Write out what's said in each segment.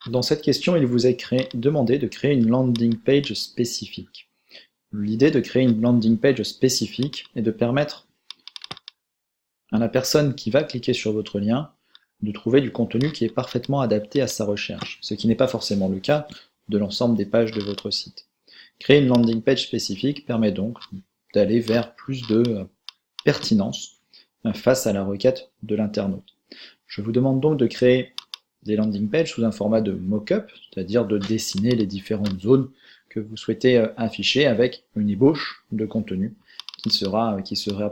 Dans cette question, il vous est demandé de créer une landing page spécifique. L'idée de créer une landing page spécifique est de permettre à la personne qui va cliquer sur votre lien de trouver du contenu qui est parfaitement adapté à sa recherche, ce qui n'est pas forcément le cas de l'ensemble des pages de votre site. Créer une landing page spécifique permet donc d'aller vers plus de pertinence face à la requête de l'internaute. Je vous demande donc de créer des landing pages sous un format de mock-up, c'est-à-dire de dessiner les différentes zones que vous souhaitez afficher avec une ébauche de contenu qui sera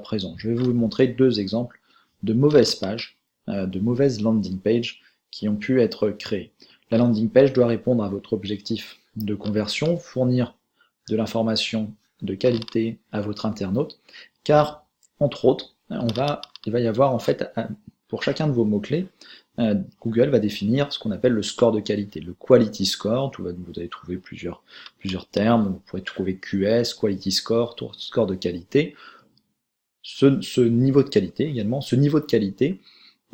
présent. Je vais vous montrer deux exemples de mauvaises pages, de mauvaises landing pages qui ont pu être créées. La landing page doit répondre à votre objectif de conversion, fournir de l'information de qualité à votre internaute, car, entre autres, il va y avoir en fait, pour chacun de vos mots-clés, Google va définir ce qu'on appelle le score de qualité, le quality score. Vous allez trouver plusieurs termes, vous pourrez trouver QS, quality score, score de qualité. Ce niveau de qualité également, ce niveau de qualité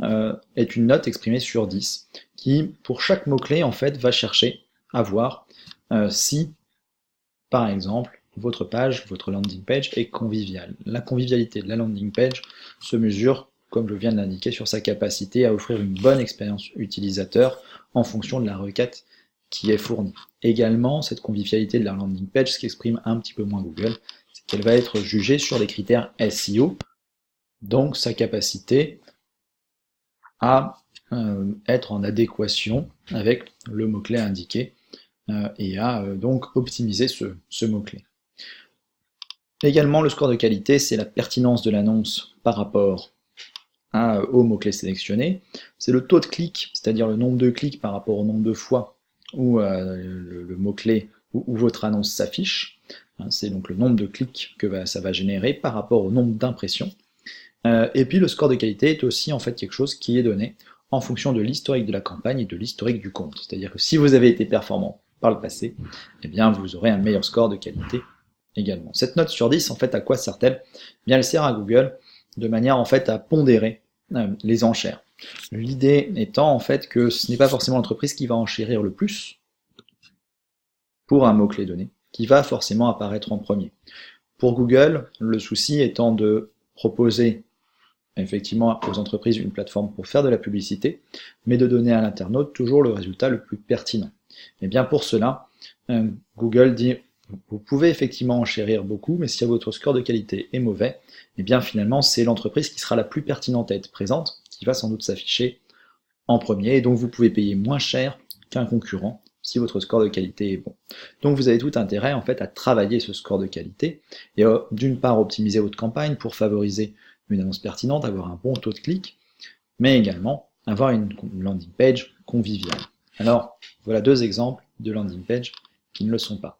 est une note exprimée sur 10 qui, pour chaque mot-clé, en fait, va chercher à voir si, par exemple, votre page, votre landing page est conviviale. La convivialité de la landing page se mesure, comme je viens de l'indiquer, sur sa capacité à offrir une bonne expérience utilisateur en fonction de la requête qui est fournie. Également, cette convivialité de la landing page, ce qui exprime un petit peu moins Google, c'est qu'elle va être jugée sur les critères SEO, donc sa capacité à être en adéquation avec le mot-clé indiqué et à donc optimiser ce mot-clé. Également, le score de qualité, c'est la pertinence de l'annonce par rapport au mot-clé sélectionné. C'est le taux de clic, c'est-à-dire le nombre de clics par rapport au nombre de fois où le mot-clé où votre annonce s'affiche. C'est donc le nombre de clics que ça va générer par rapport au nombre d'impressions. Et puis le score de qualité est aussi en fait quelque chose qui est donné en fonction de l'historique de la campagne et de l'historique du compte. C'est-à-dire que si vous avez été performant par le passé, eh bien vous aurez un meilleur score de qualité également. Cette note sur 10, en fait, à quoi sert-elle ? Eh bien, elle sert à Google de manière en fait à pondérer les enchères. L'idée étant en fait que ce n'est pas forcément l'entreprise qui va enchérir le plus pour un mot-clé donné, qui va forcément apparaître en premier. Pour Google, le souci étant de proposer effectivement aux entreprises une plateforme pour faire de la publicité, mais de donner à l'internaute toujours le résultat le plus pertinent. Et bien pour cela, Google dit vous pouvez effectivement enchérir beaucoup, mais si votre score de qualité est mauvais, et bien finalement c'est l'entreprise qui sera la plus pertinente à être présente, qui va sans doute s'afficher en premier, et donc vous pouvez payer moins cher qu'un concurrent si votre score de qualité est bon. Donc vous avez tout intérêt en fait à travailler ce score de qualité, et d'une part optimiser votre campagne pour favoriser une annonce pertinente, avoir un bon taux de clic, mais également avoir une landing page conviviale. Alors, voilà deux exemples de landing page qui ne le sont pas.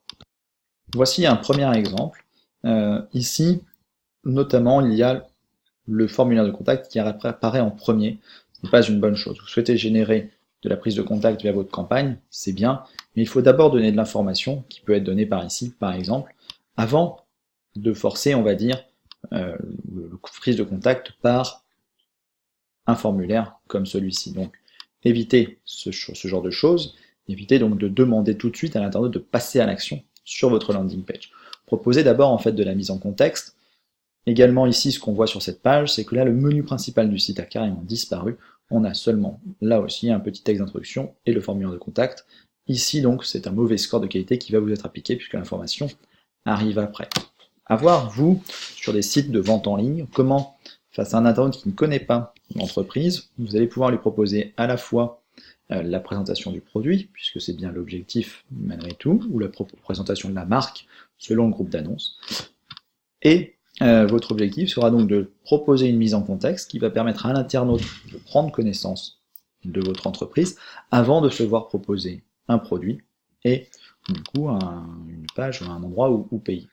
Voici un premier exemple. Ici, notamment, il y a le formulaire de contact qui apparaît en premier. Ce n'est pas une bonne chose. Vous souhaitez générer de la prise de contact via votre campagne, c'est bien, mais il faut d'abord donner de l'information qui peut être donnée par ici, par exemple, avant de forcer, on va dire, prise de contact par un formulaire comme celui-ci. Donc, évitez ce genre de choses, évitez donc de demander tout de suite à l'internaute de passer à l'action sur votre landing page. Proposez d'abord en fait de la mise en contexte. Également ici, ce qu'on voit sur cette page, c'est que là, le menu principal du site a carrément disparu. On a seulement, là aussi, un petit texte d'introduction et le formulaire de contact. Ici, donc, c'est un mauvais score de qualité qui va vous être appliqué puisque l'information arrive après. À voir, vous, sur des sites de vente en ligne, comment, face à un internaute qui ne connaît pas l'entreprise, vous allez pouvoir lui proposer à la fois la présentation du produit, puisque c'est bien l'objectif malgré tout, ou la présentation de la marque, selon le groupe d'annonces. Et votre objectif sera donc de proposer une mise en contexte qui va permettre à l'internaute de prendre connaissance de votre entreprise avant de se voir proposer un produit et du coup une page ou un endroit où payer.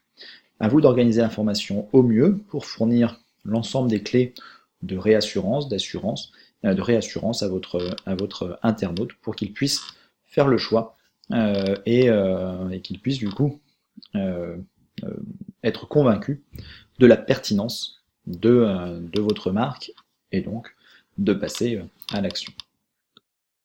À vous d'organiser l'information au mieux pour fournir l'ensemble des clés de réassurance, de réassurance à votre internaute pour qu'il puisse faire le choix et qu'il puisse du coup être convaincu de la pertinence de votre marque et donc de passer à l'action.